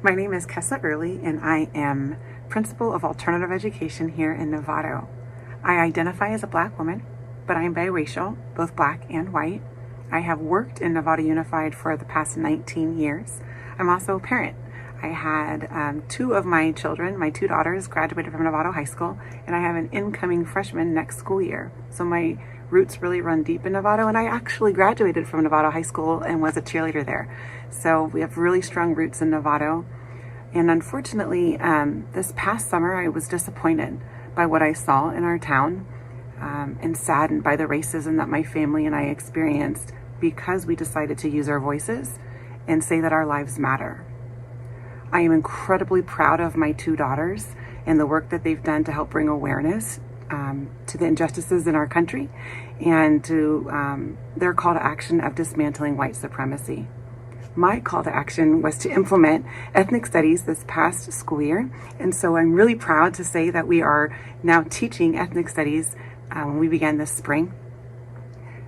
My name is Kessa Early, and I am Principal of Alternative Education here in Novato. I identify as a Black woman, but I am biracial, both Black and white. I have worked in Novato Unified for the past 19 years. I'm also a parent. I had two of my children, my two daughters, graduated from Novato High School, and I have an incoming freshman next school year. So my roots really run deep in Novato, and I actually graduated from Novato High School and was a cheerleader there. So we have really strong roots in Novato. And unfortunately, this past summer, I was disappointed by what I saw in our town and saddened by the racism that my family and I experienced because we decided to use our voices and say that our lives matter. I am incredibly proud of my two daughters and the work that they've done to help bring awareness to the injustices in our country and to their call to action of dismantling white supremacy. My call to action was to implement ethnic studies this past school year, and so I'm really proud to say that we are now teaching ethnic studies when we began this spring.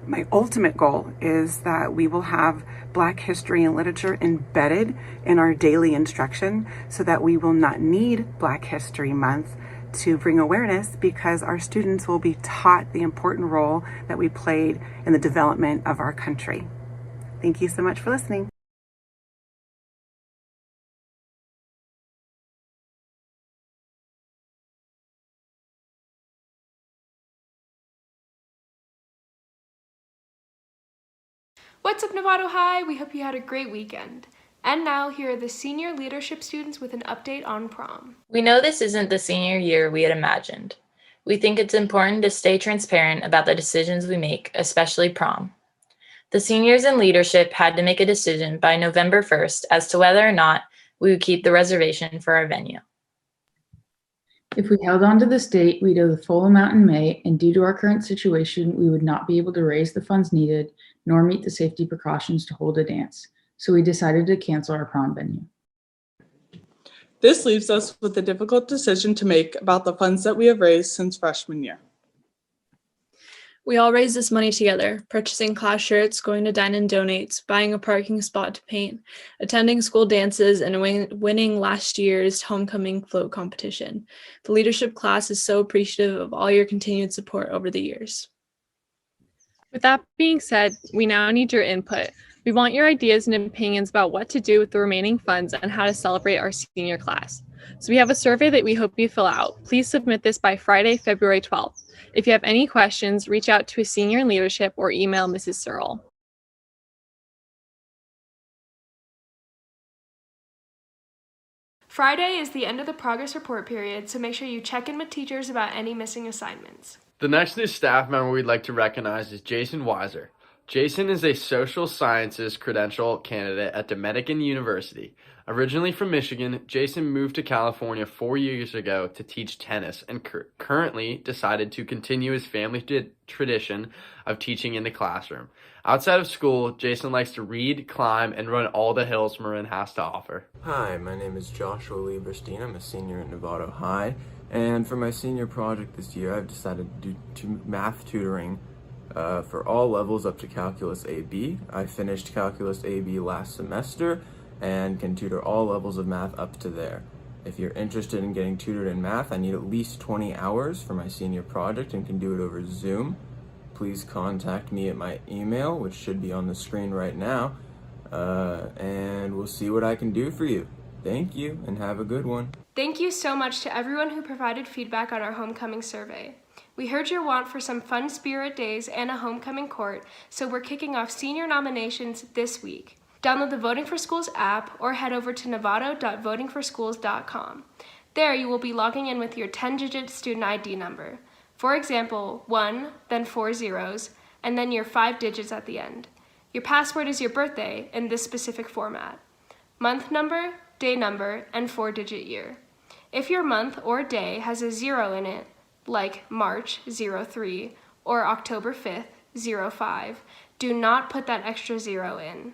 My ultimate goal is that we will have Black history and literature embedded in our daily instruction so that we will not need Black History Month to bring awareness, because our students will be taught the important role that we played in the development of our country. Thank you so much for listening. What's up, Novato High? We hope you had a great weekend. And now, here are the senior leadership students with an update on prom. We know this isn't the senior year we had imagined. We think it's important to stay transparent about the decisions we make, especially prom. The seniors in leadership had to make a decision by November 1st as to whether or not we would keep the reservation for our venue. If we held on to this date, we'd owe the full amount in May, and due to our current situation, we would not be able to raise the funds needed nor meet the safety precautions to hold a dance. So we decided to cancel our prom venue. This leaves us with a difficult decision to make about the funds that we have raised since freshman year. We all raised this money together, purchasing class shirts, going to Dine and Donates, buying a parking spot to paint, attending school dances, and winning last year's homecoming float competition. The leadership class is so appreciative of all your continued support over the years. With that being said, we now need your input. We want your ideas and opinions about what to do with the remaining funds and how to celebrate our senior class. So we have a survey that we hope you fill out. Please submit this by Friday, February 12th. If you have any questions, reach out to a senior in leadership or email Mrs. Searle. Friday is the end of the progress report period, so make sure you check in with teachers about any missing assignments. The next new staff member we'd like to recognize is Jason Weiser. Jason is a social sciences credential candidate at Dominican University. Originally from Michigan, Jason moved to California 4 years ago to teach tennis and currently decided to continue his family tradition of teaching in the classroom. Outside of school, Jason likes to read, climb, and run all the hills Marin has to offer. Hi, my name is Joshua Lieberstein. I'm a senior at Novato High, and for my senior project this year, I've decided to do math tutoring for all levels up to Calculus AB. I finished Calculus AB last semester and can tutor all levels of math up to there. If you're interested in getting tutored in math, I need at least 20 hours for my senior project and can do it over Zoom. Please contact me at my email, which should be on the screen right now, and we'll see what I can do for you. Thank you, and have a good one. Thank you so much to everyone who provided feedback on our homecoming survey. We heard your want for some fun spirit days and a homecoming court, so we're kicking off senior nominations this week. Download the Voting for Schools app or head over to novato.votingforschools.com. There you will be logging in with your 10-digit student ID number. For example, 1, then 4 zeros, and then your 5 digits at the end. Your password is your birthday in this specific format: month number, day number, and 4-digit year. If your month or day has a 0 in it, like March 03 or October 5th 05, do not put that extra 0 in.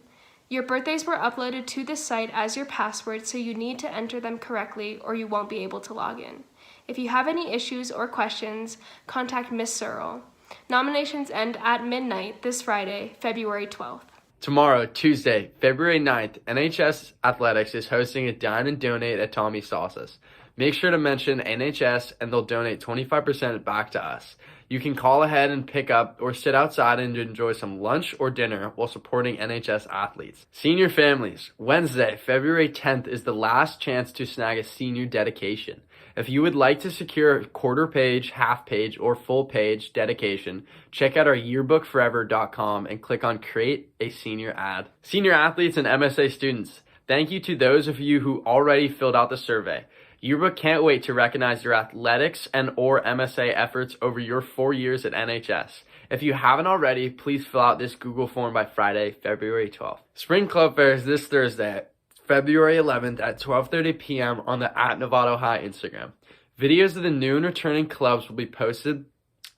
Your birthdays were uploaded to this site as your password, so you need to enter them correctly or you won't be able to log in. If you have any issues or questions, contact Ms. Searle. Nominations end at midnight this Friday, February 12th. Tomorrow, Tuesday, February 9th, NHS Athletics is hosting a Dine and Donate at Tommy Sauce's. Make sure to mention NHS and they'll donate 25% back to us. You can call ahead and pick up or sit outside and enjoy some lunch or dinner while supporting NHS athletes. Senior families, Wednesday, February 10th is the last chance to snag a senior dedication. If you would like to secure a quarter page, half page, or full page dedication, check out our yearbookforever.com and click on Create a Senior Ad. Senior athletes and MSA students, thank you to those of you who already filled out the survey. Yearbook can't wait to recognize your athletics and or MSA efforts over your 4 years at NHS. If you haven't already, please fill out this Google form by Friday, February 12th. Spring Club Fair is this Thursday, February 11th at 12:30 p.m. on the @Novato High Instagram. Videos of the new and returning clubs will be posted,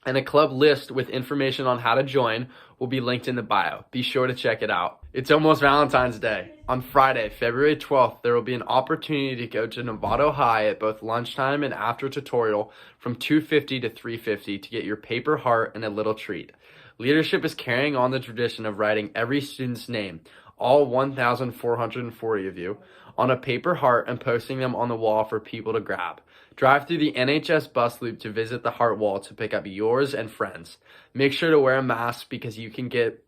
and a club list with information on how to join will be linked in the bio. Be sure to check it out. It's almost Valentine's Day. On Friday, February 12th, there will be an opportunity to go to Novato High at both lunchtime and after tutorial from 2:50 to 3:50 to get your paper heart and a little treat. Leadership is carrying on the tradition of writing every student's name, all 1,440 of you, on a paper heart and posting them on the wall for people to grab. Drive through the NHS bus loop to visit the heart wall to pick up yours and friends. Make sure to wear a mask because you can get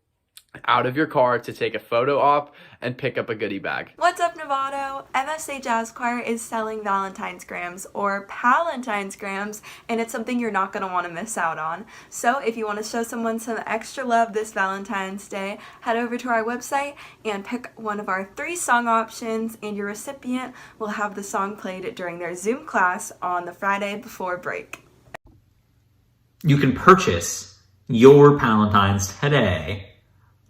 out of your car to take a photo op and pick up a goodie bag. What's up, Novato? MSA Jazz Choir is selling Valentine's Grams or Palentine's Grams, and it's something you're not going to want to miss out on. So if you want to show someone some extra love this Valentine's Day, head over to our website and pick one of our 3 song options, and your recipient will have the song played during their Zoom class on the Friday before break. You can purchase your Palentine's today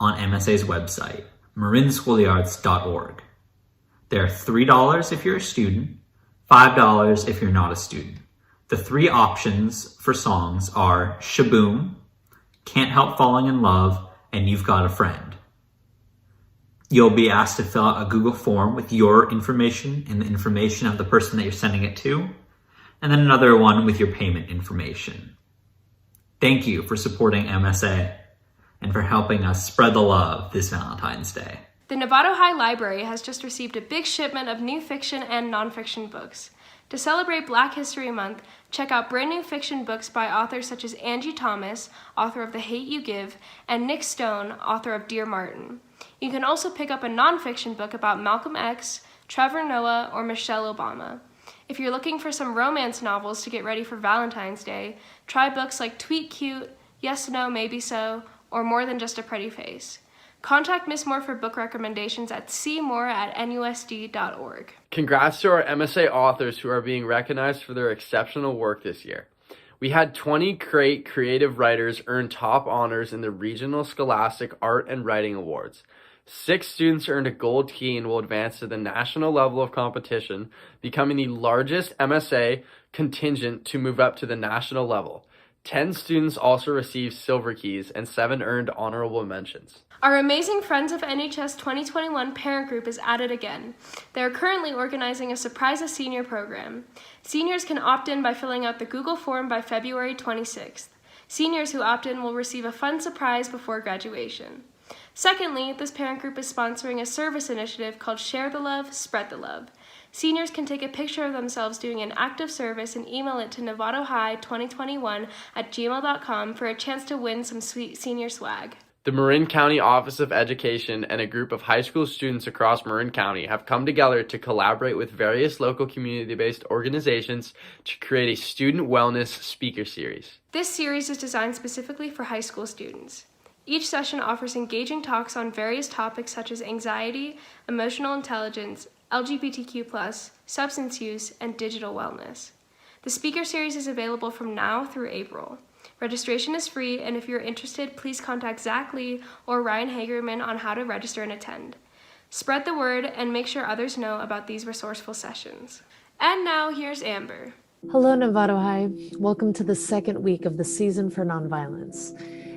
on MSA's website, marinschoolyards.org. They're $3 if you're a student, $5 if you're not a student. The 3 options for songs are Shaboom, Can't Help Falling in Love, and You've Got a Friend. You'll be asked to fill out a Google form with your information and the information of the person that you're sending it to, and then another one with your payment information. Thank you for supporting MSA and for helping us spread the love this Valentine's Day. The Novato High Library has just received a big shipment of new fiction and nonfiction books. To celebrate Black History Month, check out brand new fiction books by authors such as Angie Thomas, author of The Hate You Give, and Nick Stone, author of Dear Martin. You can also pick up a nonfiction book about Malcolm X, Trevor Noah, or Michelle Obama. If you're looking for some romance novels to get ready for Valentine's Day, try books like Tweet Cute, Yes, No, Maybe So, or More Than Just a Pretty Face. Contact Miss Moore for book recommendations at cmoore@nusd.org. Congrats to our MSA authors who are being recognized for their exceptional work this year. We had 20 great creative writers earn top honors in the Regional Scholastic Art and Writing Awards. 6 students earned a gold key and will advance to the national level of competition, becoming the largest MSA contingent to move up to the national level. 10 students also received silver keys and 7 earned honorable mentions. Our amazing Friends of NHS 2021 parent group is at it again. They are currently organizing a Surprise a Senior program. Seniors can opt in by filling out the Google form by February 26th. Seniors who opt in will receive a fun surprise before graduation. Secondly, this parent group is sponsoring a service initiative called Share the Love, Spread the Love. Seniors can take a picture of themselves doing an active service and email it to novatohigh2021@gmail.com for a chance to win some sweet senior swag. The Marin County Office of Education and a group of high school students across Marin County have come together to collaborate with various local community-based organizations to create a student wellness speaker series. This series is designed specifically for high school students. Each session offers engaging talks on various topics such as anxiety, emotional intelligence, LGBTQ+, substance use, and digital wellness. The speaker series is available from now through April. Registration is free, and if you're interested, please contact Zach Lee or Ryan Hagerman on how to register and attend. Spread the word and make sure others know about these resourceful sessions. And now, here's Amber. Hello, Novato High. Welcome to the second week of the season for nonviolence.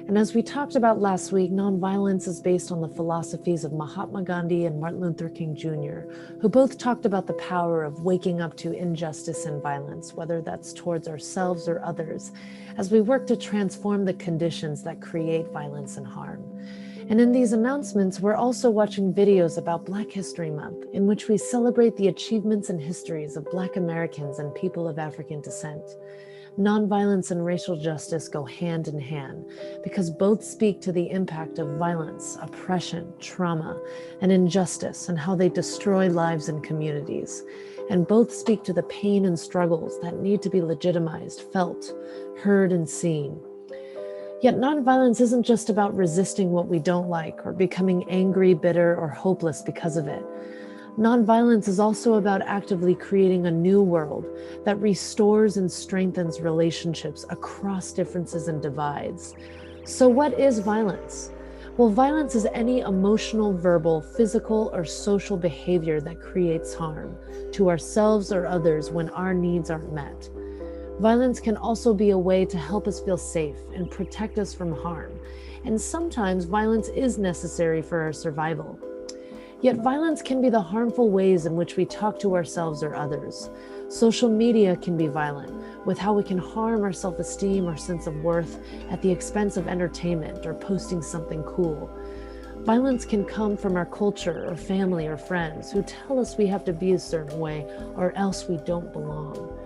And as we talked about last week, nonviolence is based on the philosophies of Mahatma Gandhi and Martin Luther King Jr., who both talked about the power of waking up to injustice and violence, whether that's towards ourselves or others, as we work to transform the conditions that create violence and harm. And in these announcements, we're also watching videos about Black History Month, in which we celebrate the achievements and histories of Black Americans and people of African descent. Nonviolence and racial justice go hand in hand because both speak to the impact of violence, oppression, trauma, and injustice and how they destroy lives and communities. And both speak to the pain and struggles that need to be legitimized, felt, heard, and seen. Yet nonviolence isn't just about resisting what we don't like or becoming angry, bitter, or hopeless because of it. Nonviolence is also about actively creating a new world that restores and strengthens relationships across differences and divides. So what is violence? Well, violence is any emotional, verbal, physical, or social behavior that creates harm to ourselves or others when our needs aren't met. Violence can also be a way to help us feel safe and protect us from harm. And sometimes violence is necessary for our survival. Yet violence can be the harmful ways in which we talk to ourselves or others. Social media can be violent, with how we can harm our self-esteem or sense of worth at the expense of entertainment or posting something cool. Violence can come from our culture or family or friends who tell us we have to be a certain way or else we don't belong.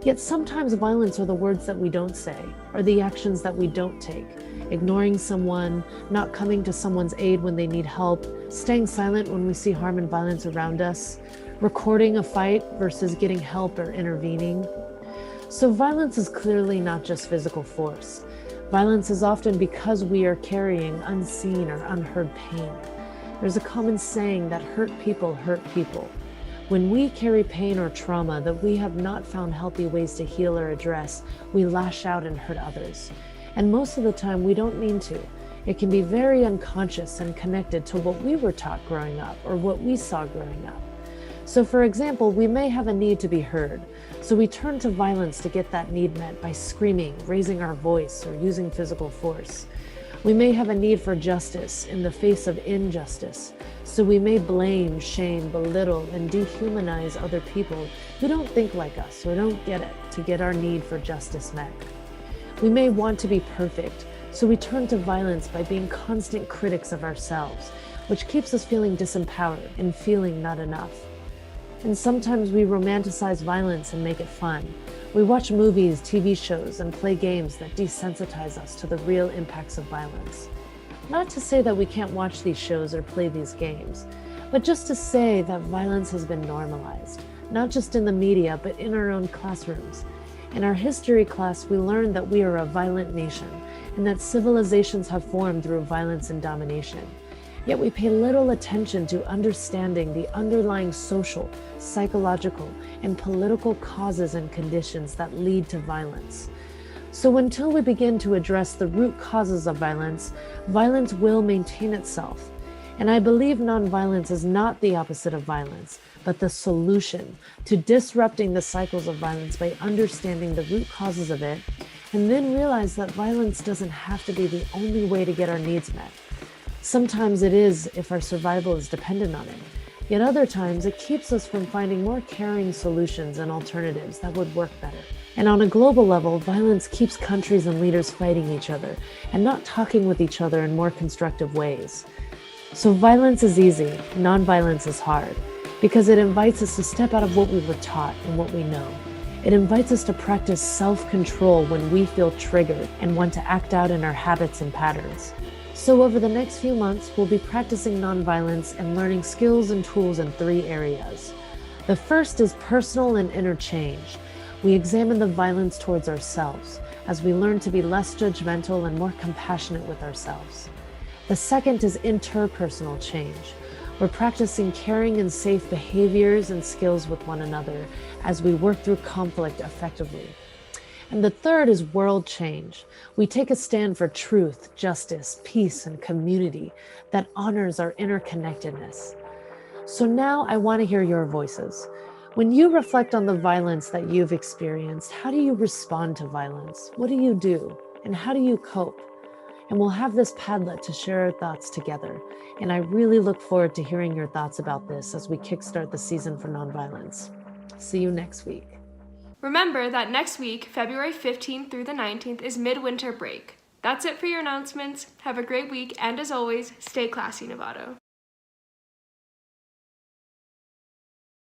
Yet sometimes violence are the words that we don't say, or the actions that we don't take. Ignoring someone, not coming to someone's aid when they need help, staying silent when we see harm and violence around us, recording a fight versus getting help or intervening. So violence is clearly not just physical force. Violence is often because we are carrying unseen or unheard pain. There's a common saying that hurt people hurt people. When we carry pain or trauma that we have not found healthy ways to heal or address, we lash out and hurt others. And most of the time, we don't mean to. It can be very unconscious and connected to what we were taught growing up or what we saw growing up. So for example, we may have a need to be heard. So we turn to violence to get that need met by screaming, raising our voice, or using physical force. We may have a need for justice in the face of injustice. So we may blame, shame, belittle, and dehumanize other people who don't think like us or don't get it to get our need for justice met. We may want to be perfect, so we turn to violence by being constant critics of ourselves, which keeps us feeling disempowered and feeling not enough. And sometimes we romanticize violence and make it fun. We watch movies, TV shows, and play games that desensitize us to the real impacts of violence. Not to say that we can't watch these shows or play these games, but just to say that violence has been normalized, not just in the media, but in our own classrooms. In our history class, we learned that we are a violent nation and that civilizations have formed through violence and domination. Yet we pay little attention to understanding the underlying social, psychological, and political causes and conditions that lead to violence. So until we begin to address the root causes of violence, violence will maintain itself. And I believe nonviolence is not the opposite of violence, but the solution to disrupting the cycles of violence by understanding the root causes of it, and then realize that violence doesn't have to be the only way to get our needs met. Sometimes it is if our survival is dependent on it. Yet other times it keeps us from finding more caring solutions and alternatives that would work better. And on a global level, violence keeps countries and leaders fighting each other and not talking with each other in more constructive ways. So violence is easy, nonviolence is hard, because it invites us to step out of what we were taught and what we know. It invites us to practice self-control when we feel triggered and want to act out in our habits and patterns. So over the next few months, we'll be practicing nonviolence and learning skills and tools in 3 areas. The first is personal and inner change. We examine the violence towards ourselves as we learn to be less judgmental and more compassionate with ourselves. The second is interpersonal change. We're practicing caring and safe behaviors and skills with one another as we work through conflict effectively. And the third is world change. We take a stand for truth, justice, peace, and community that honors our interconnectedness. So now I want to hear your voices. When you reflect on the violence that you've experienced, how do you respond to violence? What do you do? And how do you cope? And we'll have this Padlet to share our thoughts together. And I really look forward to hearing your thoughts about this as we kickstart the season for nonviolence. See you next week. Remember that next week, February 15th through the 19th, is midwinter break. That's it for your announcements. Have a great week, and as always, stay classy, Novato.